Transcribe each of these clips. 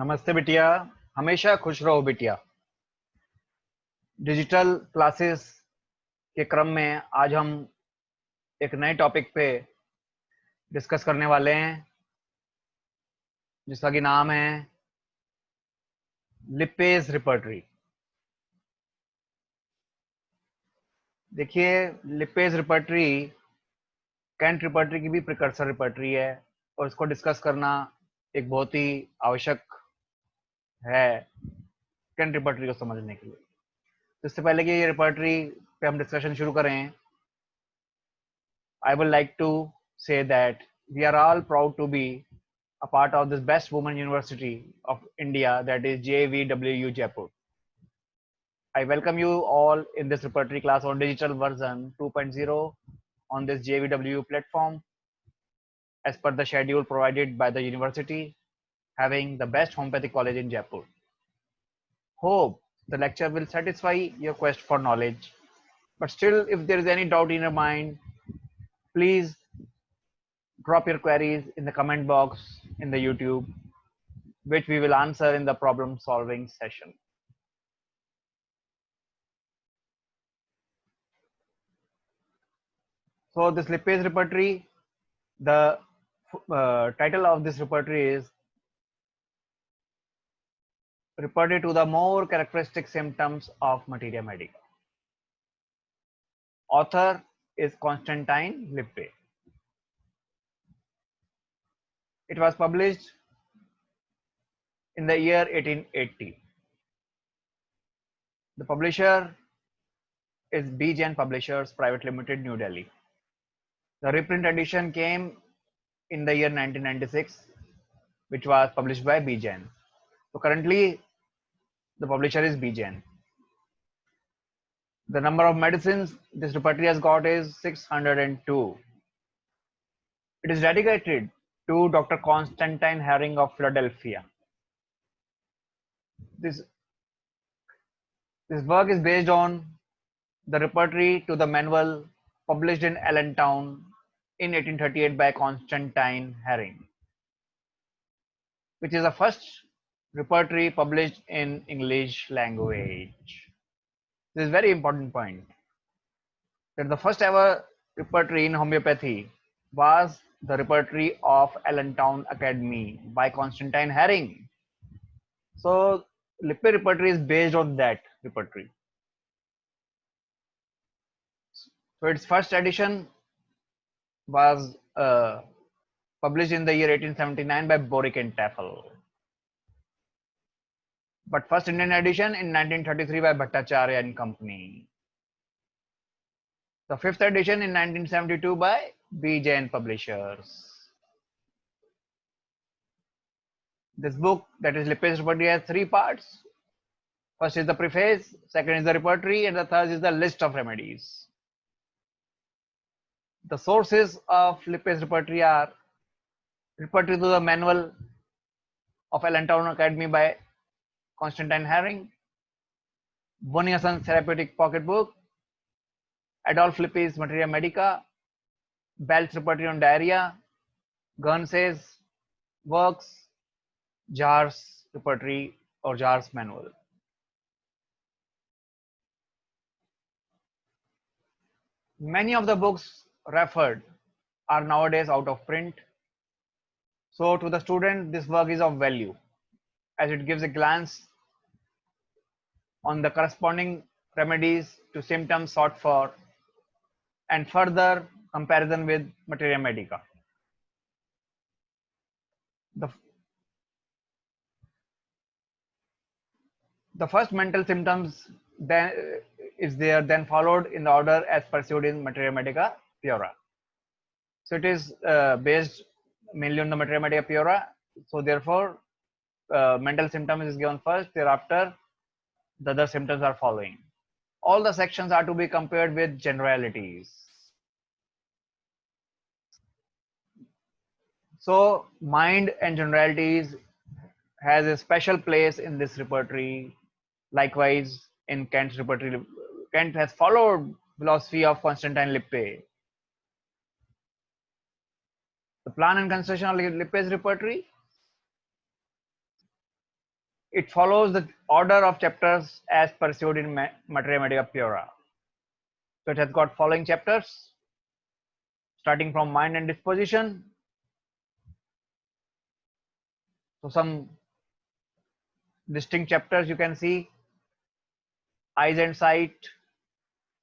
नमस्ते बिटिया। हमेशा खुश रहो बिटिया। डिजिटल क्लासेस के क्रम में आज हम एक नए टॉपिक पे डिस्कस करने वाले हैं जिसका कि नाम है लिपेज रिपर्टरी। देखिए, लिपेज रिपर्टरी कैंट रिपर्टरी की भी प्रिकर्सर रिपर्टरी है और इसको डिस्कस करना एक बहुत ही आवश्यक है कैंट रिपर्टरी को समझने के लिए। तो इससे पहले कि ये रिपर्टरी पे हम डिस्कशन शुरू करें, I would like to say that we are all proud to be a part of this best women university of India, that is JVWU Jaipur. I welcome you all in this repertory class on digital version 2.0 on this JVWU platform as per the schedule provided by the university, having the best homeopathic college in Jaipur. Hope the lecture will satisfy your quest for knowledge. But still, if there is any doubt in your mind, please drop your queries in the comment box in the YouTube, which we will answer in the problem solving session. So this lipase repertory, the title of this repertory is Repertory to the More Characteristic Symptoms of Materia Medica. Author is Constantine Lippe. It was published in the year 1880. The publisher is B. Jain Publishers Private Limited, New Delhi. The reprint edition came in the year 1996, which was published by B. Jain. So currently, the publisher is B. Jain. The number of medicines this repertory has got is 602. It is dedicated to Dr. Constantine Herring of Philadelphia. This work is based on the repertory to the manual published in Allentown in 1838 by Constantine Herring, which is the first repertory published in English language. This is a very important point, that the first ever repertory in homeopathy was the repertory of Allentown Academy by Constantine Herring. So Lippe repertory is based on that repertory. So its first edition was published in the year 1879 by Borick and Tafel. But first Indian edition in 1933 by Bhattacharya and Company. The fifth edition in 1972 by B. Jain Publishers. This book, that is Lippe's repertory, has three parts. First is the preface, second is the repertory, and the third is the list of remedies. The sources of Lippe's repertory are repertory to the manual of Allentown Academy by Constantine Herring, Bonnier Therapeutic Pocketbook, Adolf Lippe's Materia Medica, Bell's Repertory on Diarrhea, Guernsey's works, Jar's Repertory or Jar's Manual. Many of the books referred are nowadays out of print. So to the student, this work is of value as it gives a glance on the corresponding remedies to symptoms sought for and further comparison with Materia Medica. The first mental symptoms then is there, then followed in the order as pursued in Materia Medica Pura. So it is based mainly on the Materia Medica Pura. So therefore, mental symptoms is given first, thereafter the other symptoms are following. All the sections are to be compared with generalities. So mind and generalities has a special place in this repertory. Likewise, in Kant's repertory, Kant has followed philosophy of Constantine Lippe. The plan and construction of Lippe's repertory. It follows the order of chapters as pursued in Materia Medica Pura. So it has got following chapters, starting from mind and disposition. So some distinct chapters you can see: eyes and sight,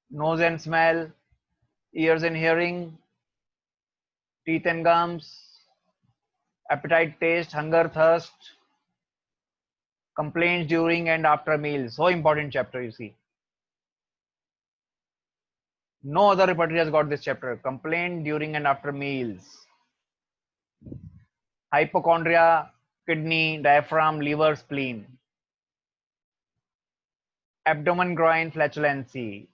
nose and smell, ears and hearing, teeth and gums, appetite, taste, hunger, thirst, complaints during and after meals. So important chapter, you see. No other repertory has got this chapter. Complaint during and after meals. Hypochondria, kidney, diaphragm, liver, spleen. Abdomen, groin, flatulency.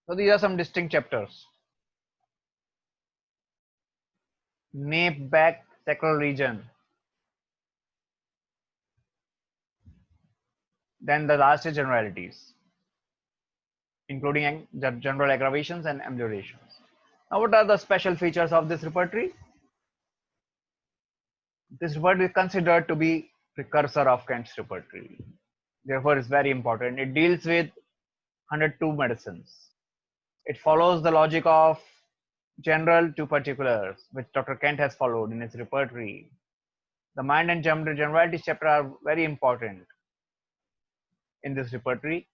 So these are some distinct chapters. Nape, back, sacral region. Then the last is generalities, including general aggravations and ameliorations. Now, what are the special features of this repertory? This repertory is considered to be precursor of Kent's repertory. Therefore, it's very important. It deals with 102 medicines. It follows the logic of general to particulars, which Dr. Kent has followed in his repertory. The mind and generalities chapter are very important in this repertory.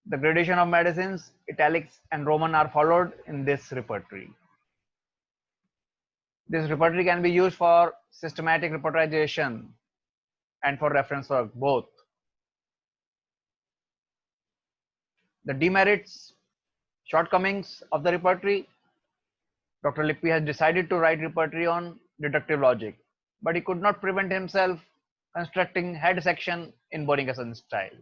The gradation of medicines, italics and Roman are followed in this repertory. This repertory can be used for systematic repertorization and for reference work, both. The demerits, shortcomings of the repertory: Dr. Lippi has decided to write repertory on deductive logic, but he could not prevent himself constructing head section in Bonicason style.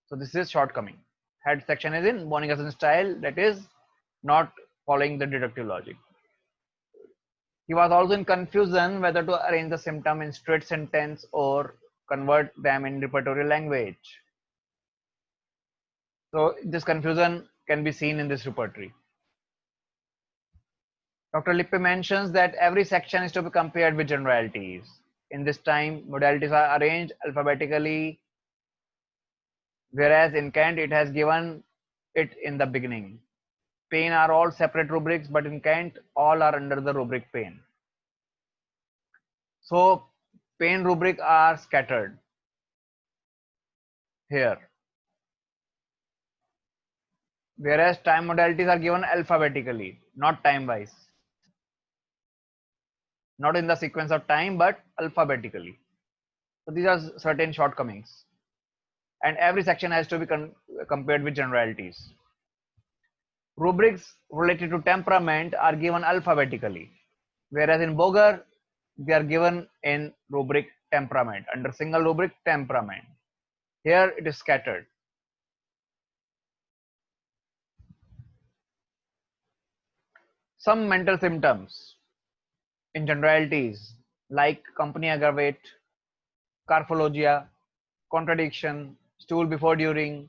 So this is shortcoming. Head section is in Bonicason style, that is not following the deductive logic. He was also in confusion whether to arrange the symptom in straight sentence or convert them in repertorial language. So this confusion can be seen in this repertory. Dr. Lippe mentions that every section is to be compared with generalities. In this time, modalities are arranged alphabetically, whereas in Kent it has given it in the beginning. Pain are all separate rubrics, but in Kent all are under the rubric pain. So pain rubric are scattered here, whereas time modalities are given alphabetically, not time wise, not in the sequence of time but alphabetically. So these are certain shortcomings, and every section has to be compared with generalities. Rubrics related to temperament are given alphabetically, whereas in Boger they are given in rubric temperament, under single rubric temperament. Here it is scattered. Some mental symptoms in generalities like company aggravate, carphologia, contradiction, stool before during,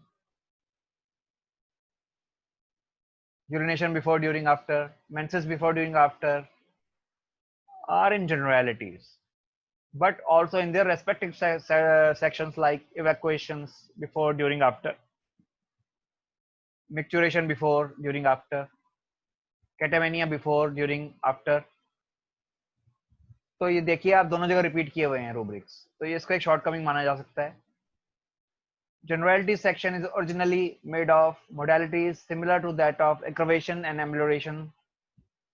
urination before during after, menses before during after are in generalities, but also in their respective sections like evacuations before during after, micturition before during after, catamenia before during after. तो ये देखिए आप दोनों जगह repeat किए हुए हैं rubrics, तो ये इसका एक शॉर्टकमिंग माना जा सकता है. Generality section is originally made of modalities similar to that of aggravation and amelioration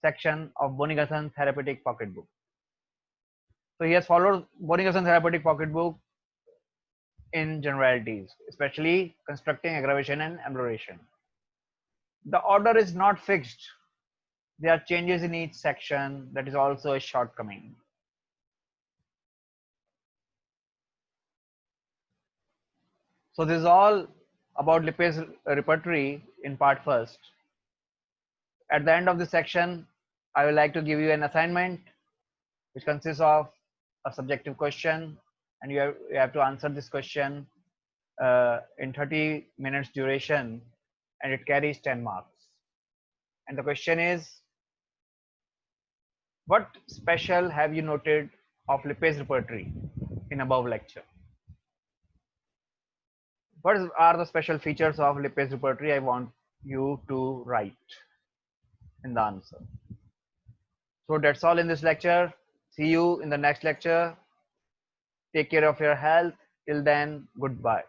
section of Bonigason's therapeutic pocketbook. So he has followed Bonigason's therapeutic pocketbook in generalities, especially constructing aggravation and amelioration. The order is not fixed. There are changes in each section. That is also a shortcoming. So this is all about Lippe's repertory in part first. At the end of this section, I would like to give you an assignment which consists of a subjective question, and you have to answer this question in 30 minutes duration, and it carries 10 marks. And the question is, what special have you noted of Lippe's repertory? in above lecture. What are the special features of lipase repertory? I want you to write in the answer. So that's all in this lecture. See you in the next lecture. Take care of your health. Till then, goodbye.